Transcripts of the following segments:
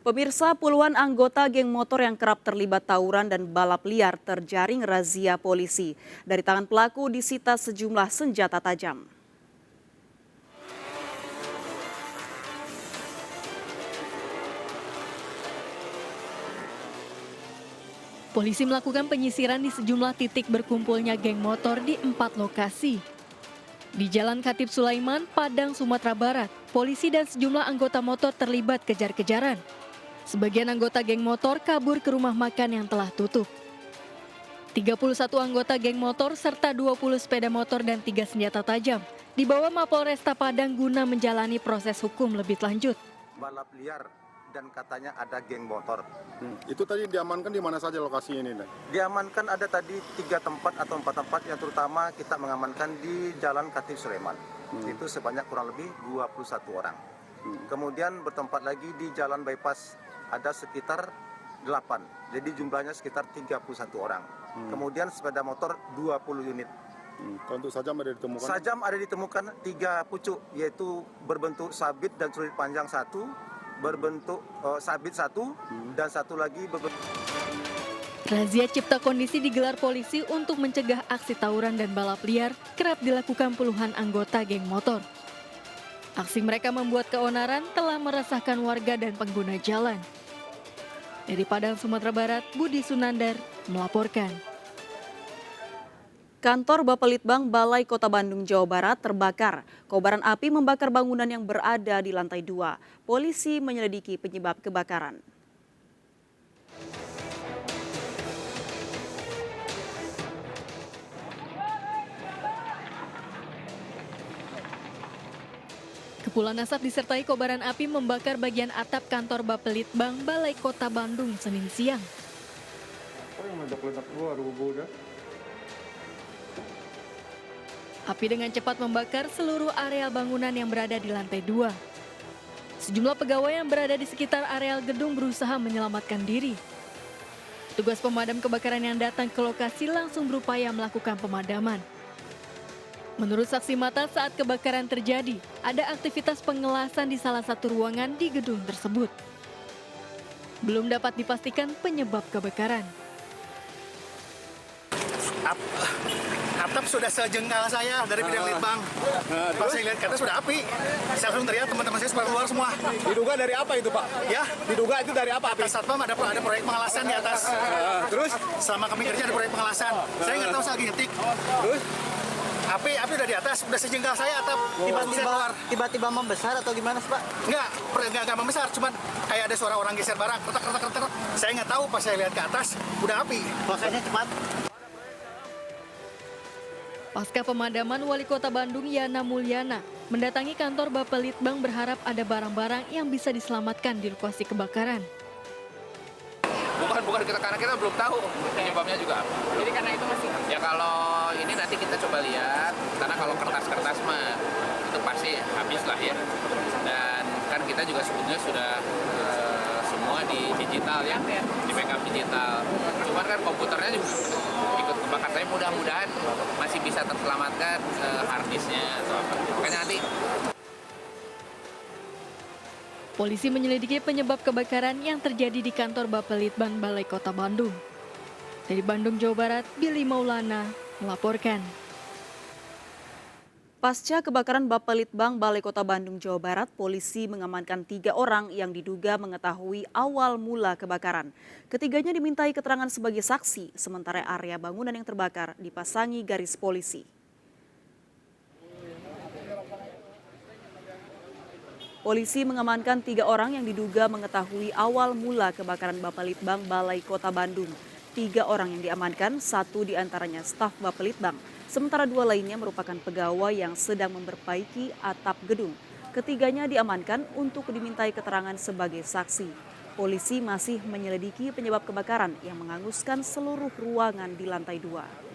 Pemirsa, puluhan anggota geng motor yang kerap terlibat tawuran dan balap liar terjaring razia polisi. Dari tangan pelaku disita sejumlah senjata tajam. Polisi melakukan penyisiran di sejumlah titik berkumpulnya geng motor di 4 lokasi. Di Jalan Khatib Sulaiman, Padang, Sumatera Barat, polisi dan sejumlah anggota motor terlibat kejar-kejaran. Sebagian anggota geng motor kabur ke rumah makan yang telah tutup. 31 anggota geng motor serta 20 sepeda motor dan 3 senjata tajam dibawa Mapolresta Padang guna menjalani proses hukum lebih lanjut. Balap liar dan katanya ada geng motor. Itu tadi diamankan di mana saja lokasi ini? Diamankan ada tadi 3 tempat atau 4 tempat yang terutama kita mengamankan di Jalan Khatib Sulaiman. Itu sebanyak kurang lebih 21 orang. Kemudian bertempat lagi di Jalan Bypass ada sekitar 8. Jadi jumlahnya sekitar 31 orang. Kemudian sepeda motor 20 unit. Untuk sajam ada ditemukan? Sajam ada ditemukan 3 pucuk, yaitu berbentuk sabit dan celurit panjang 1, berbentuk sabit 1, dan 1 lagi berbentuk... Razia cipta kondisi digelar polisi untuk mencegah aksi tawuran dan balap liar kerap dilakukan puluhan anggota geng motor. Aksi mereka membuat keonaran telah meresahkan warga dan pengguna jalan. Dari Padang, Sumatera Barat, Budi Sunandar melaporkan. Kantor Bapelitbang Balai Kota Bandung, Jawa Barat terbakar. Kobaran api membakar bangunan yang berada di lantai 2. Polisi menyelidiki penyebab kebakaran. Kepulan asap disertai kobaran api membakar bagian atap kantor Bapelitbang Balai Kota Bandung Senin siang. Api dengan cepat membakar seluruh area bangunan yang berada di lantai 2. Sejumlah pegawai yang berada di sekitar areal gedung berusaha menyelamatkan diri. Tugas pemadam kebakaran yang datang ke lokasi langsung berupaya melakukan pemadaman. Menurut saksi mata saat kebakaran terjadi, ada aktivitas pengelasan di salah satu ruangan di gedung tersebut. Belum dapat dipastikan penyebab kebakaran. Atap sudah sejengkal saya dari bidang litbang. Pas saya lihat ke atas sudah api. Saya langsung teriak, teman-teman saya supaya keluar semua. Diduga dari apa itu, Pak? Ya, Diduga itu dari apa api? atas satpam ada proyek pengelasan di atas. Terus selama kami kerja ada proyek pengelasan. Saya nggak tahu saya lagi ngetik. Terus api udah di atas, udah sejengkal saya atap. Tiba-tiba membesar atau gimana sih, Pak? Nggak membesar, cuman kayak ada suara orang geser barang, retak. Saya nggak tahu pas saya lihat ke atas udah api. Prosesnya cepat. Pasca pemadaman, Wali Kota Bandung Yana Mulyana mendatangi kantor Bapelitbang berharap ada barang-barang yang bisa diselamatkan di lokasi kebakaran. Bukan kita, karena kita belum tahu penyebabnya juga apa. Jadi karena itu masih? Ya kalau ini nanti kita coba lihat, karena kalau kertas-kertas mah itu pasti habis lah ya. Dan kan kita juga sebetulnya sudah semua di digital ya, di backup digital. Cuman kan komputernya juga ikut kebakar, tapi mudah-mudahan masih bisa terselamatkan hard disknya atau apa. Makanya nanti. Polisi menyelidiki penyebab kebakaran yang terjadi di kantor Bapelitbang Balai Kota Bandung. Dari Bandung, Jawa Barat, Billy Maulana melaporkan. Pasca kebakaran Bapelitbang Balai Kota Bandung, Jawa Barat, polisi mengamankan 3 orang yang diduga mengetahui awal mula kebakaran. Ketiganya dimintai keterangan sebagai saksi, sementara area bangunan yang terbakar dipasangi garis polisi. Polisi mengamankan 3 orang yang diduga mengetahui awal mula kebakaran Bapelitbang Balai Kota Bandung. 3 orang yang diamankan, 1 diantaranya staf Bapelitbang, sementara 2 lainnya merupakan pegawai yang sedang memperbaiki atap gedung. Ketiganya diamankan untuk dimintai keterangan sebagai saksi. Polisi masih menyelidiki penyebab kebakaran yang menghanguskan seluruh ruangan di lantai 2.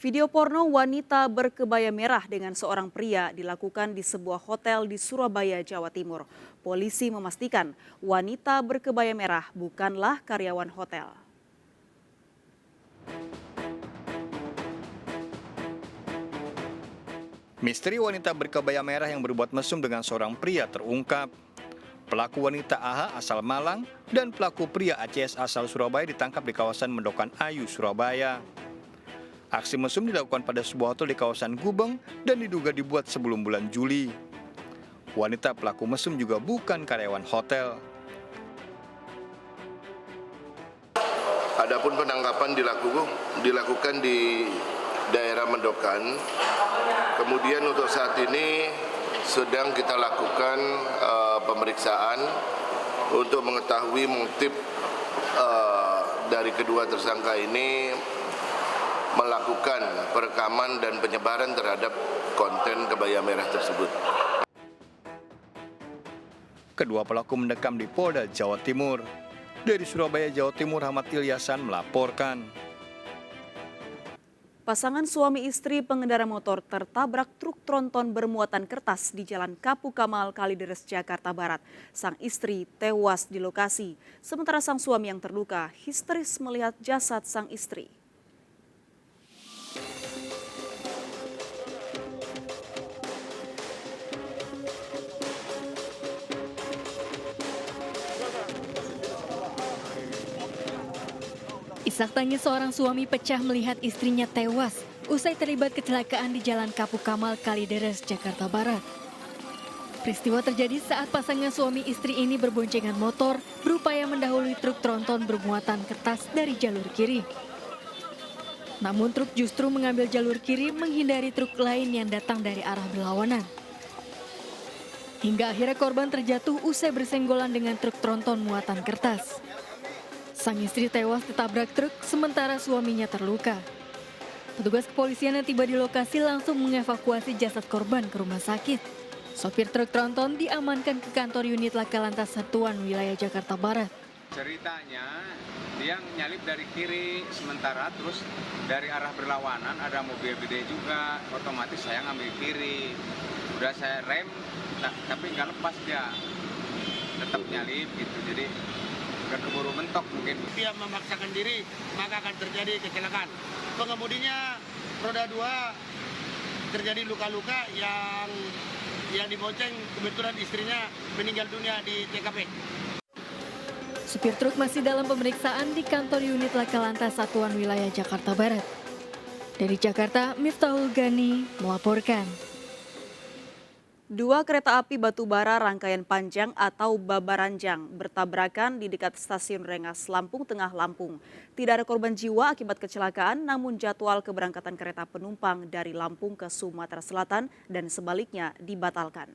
Video porno wanita berkebaya merah dengan seorang pria dilakukan di sebuah hotel di Surabaya, Jawa Timur. Polisi memastikan wanita berkebaya merah bukanlah karyawan hotel. Misteri wanita berkebaya merah yang berbuat mesum dengan seorang pria terungkap. Pelaku wanita AH asal Malang dan pelaku pria ACS asal Surabaya ditangkap di kawasan Mendokan Ayu, Surabaya. Aksi mesum dilakukan pada sebuah hotel di kawasan Gubeng dan diduga dibuat sebelum bulan Juli. Wanita pelaku mesum juga bukan karyawan hotel. Adapun penangkapan dilakukan di daerah Mendokan. Kemudian untuk saat ini sedang kita lakukan pemeriksaan untuk mengetahui motif dari kedua tersangka ini melakukan perekaman dan penyebaran terhadap konten kebaya merah tersebut. Kedua pelaku mendekam di Polda Jawa Timur. Dari Surabaya, Jawa Timur, Ahmad Ilyasan melaporkan. Pasangan suami istri pengendara motor tertabrak truk tronton bermuatan kertas di Jalan Kapu Kamal, Kalideres, Jakarta Barat. Sang istri tewas di lokasi, sementara sang suami yang terluka histeris melihat jasad sang istri. Isak tangis seorang suami pecah melihat istrinya tewas usai terlibat kecelakaan di Jalan Kapu Kamal, Kalideres, Jakarta Barat. Peristiwa terjadi saat pasangan suami istri ini berboncengan motor berupaya mendahului truk tronton bermuatan kertas dari jalur kiri. Namun truk justru mengambil jalur kiri menghindari truk lain yang datang dari arah berlawanan. Hingga akhirnya korban terjatuh usai bersenggolan dengan truk tronton muatan kertas. Sang istri tewas ditabrak truk, sementara suaminya terluka. Petugas kepolisian yang tiba di lokasi langsung mengevakuasi jasad korban ke rumah sakit. Sopir truk tronton diamankan ke kantor unit Laka Lantas Satuan wilayah Jakarta Barat. Ceritanya dia nyalip dari kiri sementara terus dari arah berlawanan ada mobil gede juga, otomatis saya ngambil kiri. Udah saya rem tapi nggak lepas dia, tetap nyalip gitu, jadi keburu mentok mungkin. Dia memaksakan diri, maka akan terjadi kecelakaan. Pengemudinya roda 2 terjadi luka-luka yang dibonceng, kebetulan istrinya meninggal dunia di TKP. Supir truk masih dalam pemeriksaan di kantor unit Laka Lantas Satuan wilayah Jakarta Barat. Dari Jakarta, Miftahul Gani melaporkan. 2 kereta api batubara rangkaian panjang atau babaranjang bertabrakan di dekat stasiun Rengas, Lampung Tengah, Lampung. Tidak ada korban jiwa akibat kecelakaan, namun jadwal keberangkatan kereta penumpang dari Lampung ke Sumatera Selatan dan sebaliknya dibatalkan.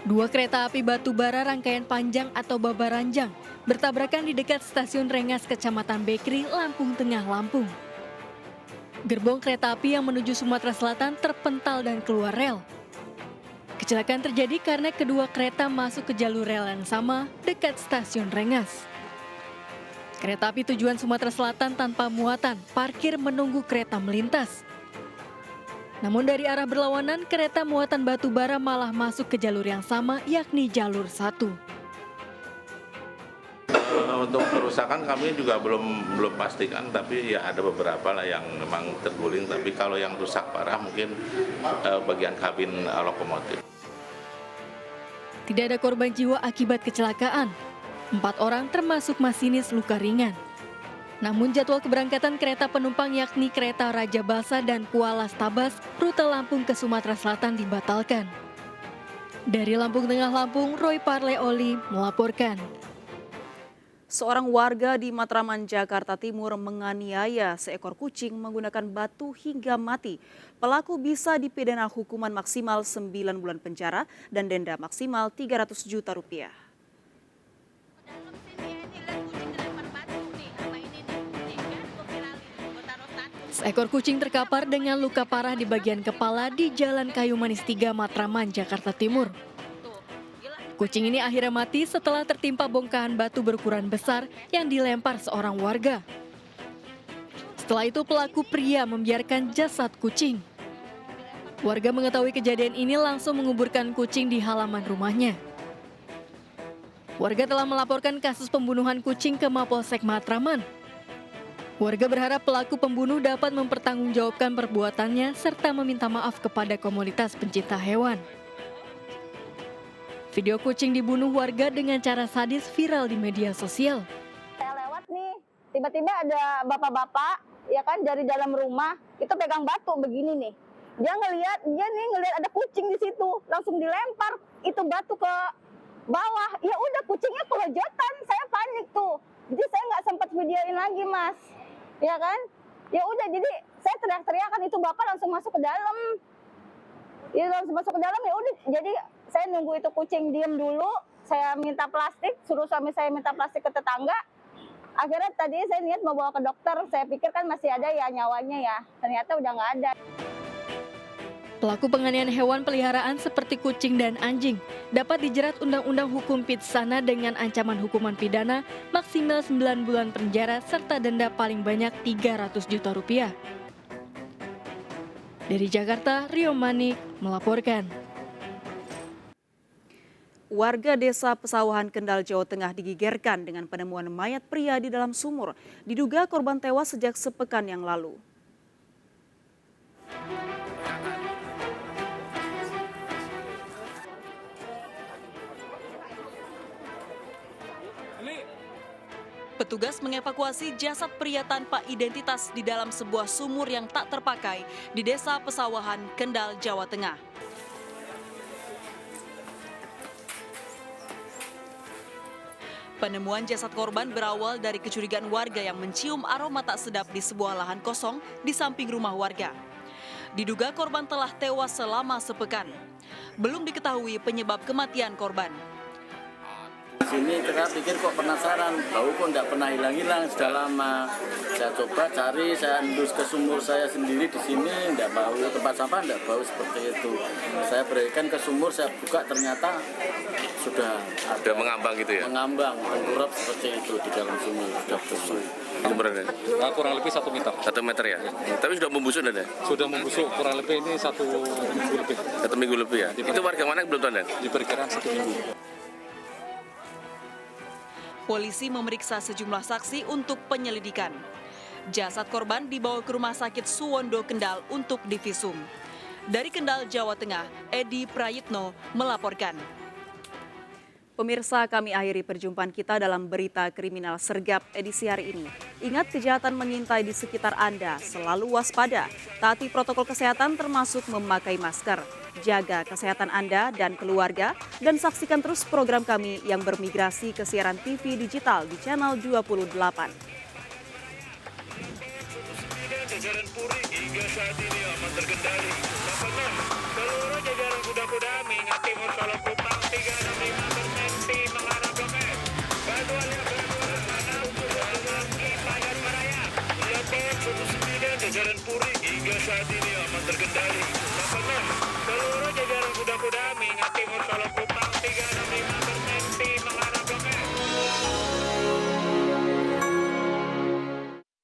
Dua kereta api batubara rangkaian panjang atau babaranjang bertabrakan di dekat stasiun Rengas, Kecamatan Bekri, Lampung Tengah, Lampung. Gerbong kereta api yang menuju Sumatera Selatan terpental dan keluar rel. Kecelakaan terjadi karena kedua kereta masuk ke jalur rel yang sama dekat stasiun Rengas. Kereta api tujuan Sumatera Selatan tanpa muatan parkir menunggu kereta melintas. Namun dari arah berlawanan, kereta muatan batubara malah masuk ke jalur yang sama, yakni jalur 1. Untuk kerusakan kami juga belum pastikan, tapi ya ada beberapa lah yang memang terguling. Tapi kalau yang rusak parah mungkin bagian kabin lokomotif. Tidak ada korban jiwa akibat kecelakaan. 4 orang termasuk masinis luka ringan. Namun jadwal keberangkatan kereta penumpang yakni kereta Raja Basa dan Kuala Tabas rute Lampung ke Sumatera Selatan dibatalkan. Dari Lampung Tengah, Lampung, Roy Parleoli melaporkan. Seorang warga di Matraman, Jakarta Timur menganiaya seekor kucing menggunakan batu hingga mati. Pelaku bisa dipidana hukuman maksimal 9 bulan penjara dan denda maksimal 300 juta rupiah. Seekor kucing terkapar dengan luka parah di bagian kepala di Jalan Kayu Manis 3, Matraman, Jakarta Timur. Kucing ini akhirnya mati setelah tertimpa bongkahan batu berukuran besar yang dilempar seorang warga. Setelah itu pelaku pria membiarkan jasad kucing. Warga mengetahui kejadian ini langsung menguburkan kucing di halaman rumahnya. Warga telah melaporkan kasus pembunuhan kucing ke Mapolsek Matraman. Warga berharap pelaku pembunuh dapat mempertanggungjawabkan perbuatannya serta meminta maaf kepada komunitas pencinta hewan. Video kucing dibunuh warga dengan cara sadis viral di media sosial. Saya lewat nih, tiba-tiba ada bapak-bapak, ya kan, dari dalam rumah, itu pegang batu begini nih. Dia ngelihat ada kucing di situ, langsung dilempar itu batu ke bawah. Ya udah, kucingnya kelojotan, saya panik tuh. Jadi saya nggak sempat videoin lagi, Mas. Ya kan? Ya udah, jadi saya teriak-teriakan, itu bapak langsung masuk ke dalam. Ya langsung masuk ke dalam, ya udah. Jadi saya nunggu itu kucing diem dulu, saya minta plastik, suruh suami saya minta plastik ke tetangga. Akhirnya tadi saya niat mau bawa ke dokter, saya pikir kan masih ada ya nyawanya ya, ternyata udah nggak ada. Pelaku penganiayaan hewan peliharaan seperti kucing dan anjing dapat dijerat Undang-Undang Hukum Pidana dengan ancaman hukuman pidana maksimal 9 bulan penjara serta denda paling banyak Rp300 juta. Dari Jakarta, Rio Manik melaporkan. Warga desa Pesawahan Kendal, Jawa Tengah digegerkan dengan penemuan mayat pria di dalam sumur. Diduga korban tewas sejak sepekan yang lalu. Petugas mengevakuasi jasad pria tanpa identitas di dalam sebuah sumur yang tak terpakai di desa Pesawahan Kendal, Jawa Tengah. Penemuan jasad korban berawal dari kecurigaan warga yang mencium aroma tak sedap di sebuah lahan kosong di samping rumah warga. Diduga korban telah tewas selama sepekan. Belum diketahui penyebab kematian korban. Sini kita pikir kok penasaran, bau kok nggak pernah hilang-hilang, sudah lama. Saya coba cari, saya endus ke sumur saya sendiri di sini, nggak bau, tempat sampah nggak bau seperti itu. Saya berikan ke sumur, saya buka ternyata sudah mengambang gitu ya? Mengambang, tengkurap seperti itu di dalam sumur, sudah busuk. Sumbernya? Kurang lebih 1 meter. 1 meter ya? Tapi sudah membusuk ada? Sudah membusuk, kurang lebih ini 1 minggu lebih. 1 minggu lebih ya? Itu warga mana belum tahu, Dan? Diperkirakan 1 minggu. Polisi memeriksa sejumlah saksi untuk penyelidikan. Jasad korban dibawa ke Rumah Sakit Suwondo Kendal untuk divisum. Dari Kendal, Jawa Tengah, Edi Prayitno melaporkan. Pemirsa, kami akhiri perjumpaan kita dalam Berita Kriminal Sergap edisi hari ini. Ingat, kejahatan mengintai di sekitar Anda, selalu waspada. Taati protokol kesehatan termasuk memakai masker. Jaga kesehatan Anda dan keluarga, dan saksikan terus program kami yang bermigrasi ke siaran TV digital di channel 28. Jajaran Puri hingga saat ini aman terkendali. 86, seluruh jajaran kuda-kuda mengingat timur Solo Kupang 365% mengarah Blok S. Bantuannya berkurang karena untuk lagi Payan Meraya. Lihat 79 jajaran Puri hingga saat ini aman terkendali.